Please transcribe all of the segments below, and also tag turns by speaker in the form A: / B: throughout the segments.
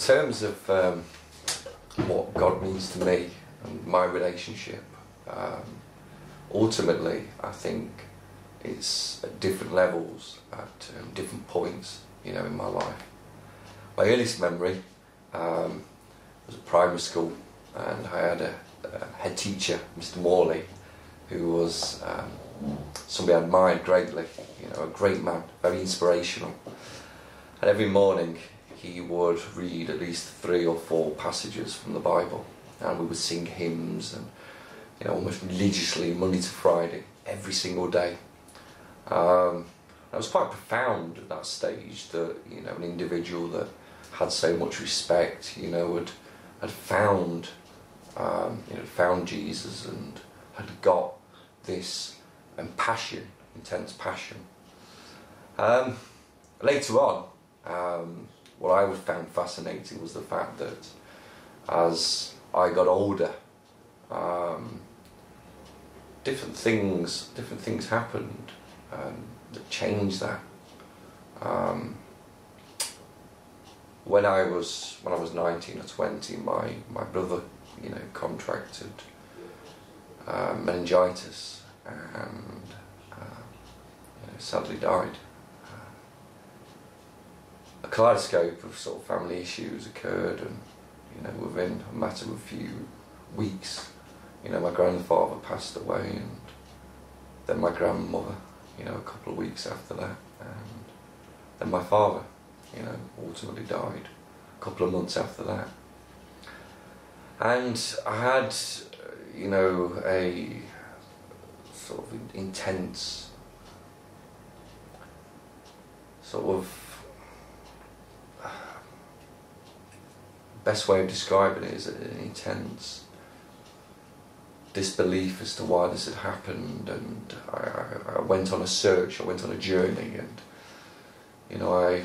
A: terms of what God means to me and my relationship, ultimately I think it's at different levels, at different points, in my life. My earliest memory was at primary school, and I had a head teacher, Mr. Morley, who was somebody I admired greatly, a great man, very inspirational. And every morning he would read at least 3 or 4 passages from the Bible, and we would sing hymns and almost religiously Monday to Friday, every single day. It was quite profound at that stage that an individual that had so much respect, had found found Jesus and had got this passion, intense passion. Later on, what I found fascinating was the fact that as I got older, different things happened that changed that. When I was 19 or 20, my brother contracted meningitis and sadly died. A kaleidoscope of sort of family issues occurred, and within a matter of a few weeks, my grandfather passed away, and then my grandmother, a couple of weeks after that, and then my father, ultimately died a couple of months after that. And I had, a sort of intense, sort of, best way of describing it is an intense disbelief as to why this had happened, and I went on a search, I went on a journey, and I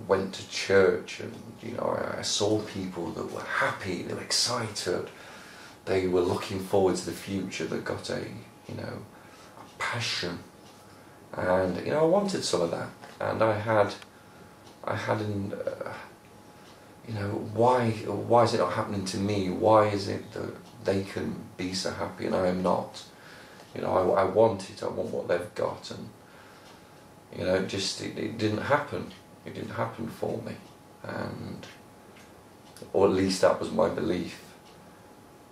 A: went to church, and I saw people that were happy, they were excited, they were looking forward to the future, that got a passion, and I wanted some of that, and I had why is it not happening to me? Why is it that they can be so happy and I am not? I want it, I want what they've got, and it didn't happen. It didn't happen for me, or at least that was my belief.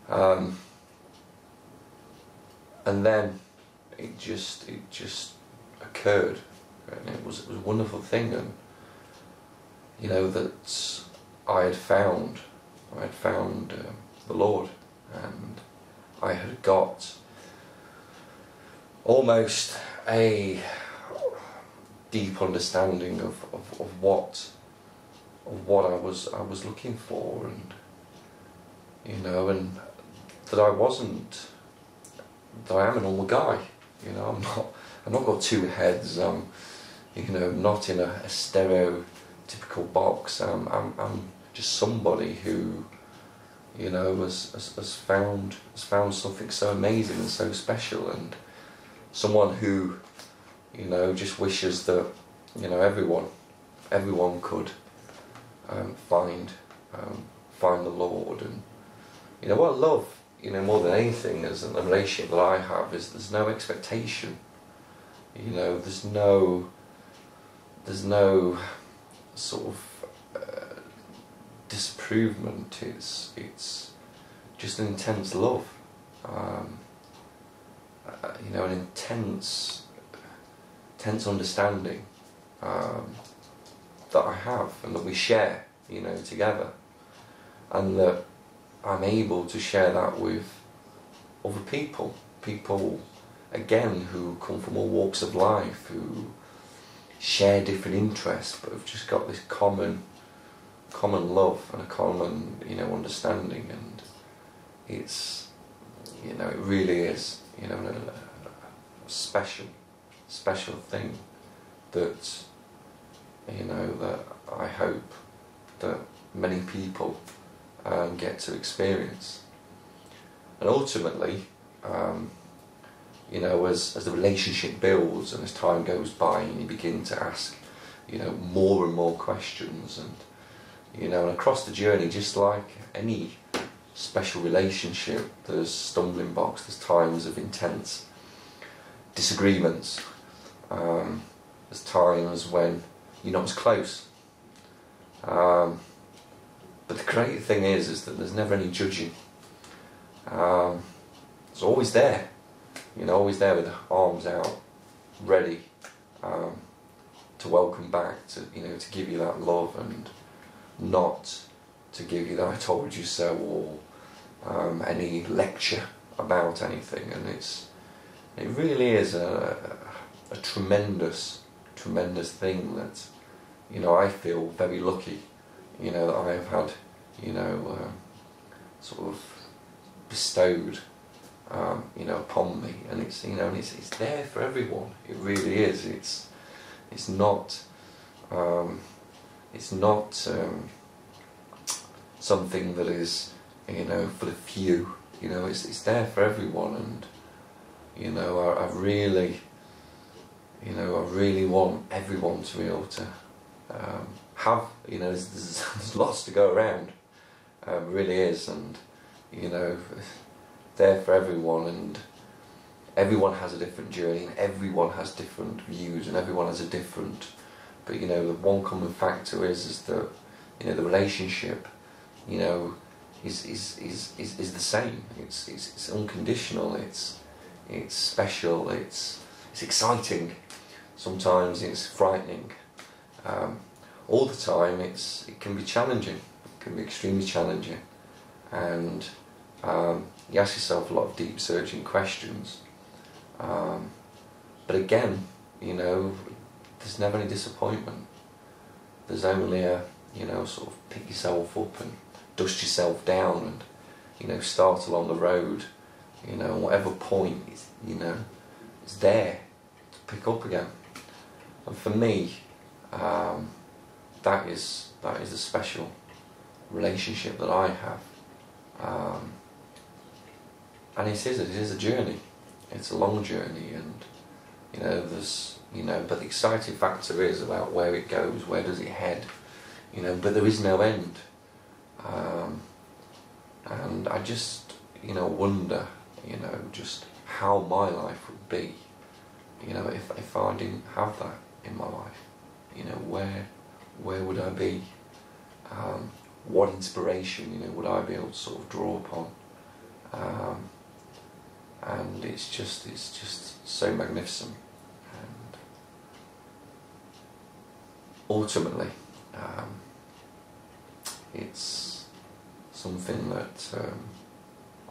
A: And then it just occurred, and it was a wonderful thing, and that I had found the Lord, and I had got almost a deep understanding of what I was looking for, and and that I am a normal guy. I'm not got 2 heads. I'm not in a stereotypical box. I'm just somebody who has found something so amazing and so special, and someone who just wishes that everyone could find the Lord. And what I love more than anything is the relationship that I have is there's no expectation. There's no sort of disapprovement. It's just an intense love, an intense understanding that I have and that we share, together, and that I'm able to share that with other people again who come from all walks of life, who share different interests, but have just got this common love and a common understanding, and it's it really is a special thing that that I hope that many people get to experience. And ultimately, as the relationship builds and as time goes by, and you begin to ask more and more questions, and you know, and across the journey, just like any special relationship, there's stumbling blocks, there's times of intense disagreements, there's times when you're not as close. But the great thing is that there's never any judging. It's always there, you know, always there with the arms out, ready to welcome back, to, you know, to give you that love, and not to give you that "I told you so" or any lecture about anything. And it really is a tremendous thing that, you know, I feel very lucky, you know, that I have had, you know, sort of bestowed, you know, upon me. And it's, you know, and it's there for everyone. It really is. It's not something that is, you know, for the few. You know, it's there for everyone. And, you know, I really want everyone to be able to have, you know, there's lots to go around, really is, and, you know, there for everyone, and everyone has a different journey, and everyone has different views, and everyone has a different, but, you know, the one common factor is that, you know, the relationship, you know, is the same. It's unconditional. It's special. It's exciting. Sometimes it's frightening. All the time it can be challenging. It can be extremely challenging, and you ask yourself a lot of deep searching questions. But again, you know, there's never any disappointment. There's only a, you know, sort of pick yourself up and dust yourself down, and, you know, start along the road. You know, whatever point is, you know, it's there to pick up again. And for me, that is a special relationship that I have. And it is a journey. It's a long journey, and, you know, there's, you know, but the exciting factor is about where it goes, where does it head, you know, but there is no end. And I just, you know, wonder, you know, just how my life would be, you know, if I didn't have that in my life. You know, where would I be? What inspiration, you know, would I be able to sort of draw upon? And it's just so magnificent. And ultimately, it's something that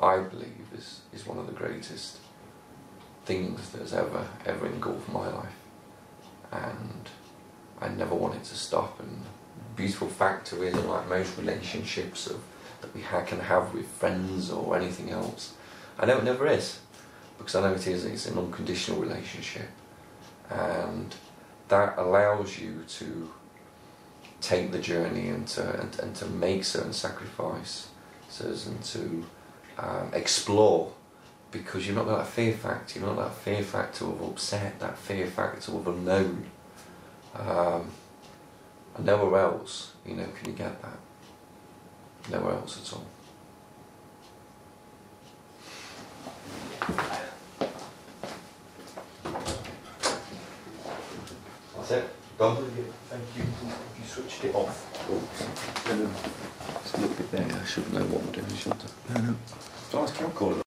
A: I believe is one of the greatest things that has ever engulfed my life, and I never want it to stop. And the beautiful factor is, like most relationships that we can have with friends or anything else, I know it never is, because I know it's an unconditional relationship, and that allows you to take the journey and to make certain sacrifices and to explore, because you've not got that fear factor. You've not got that fear factor of upset, that fear factor of unknown. And nowhere else, you know, can you get that. Nowhere else at all. That's it. Done.
B: Thank you. You switched it off.
A: Just look at there. I should know what we're doing, shouldn't I?
B: No. Nice camcorder.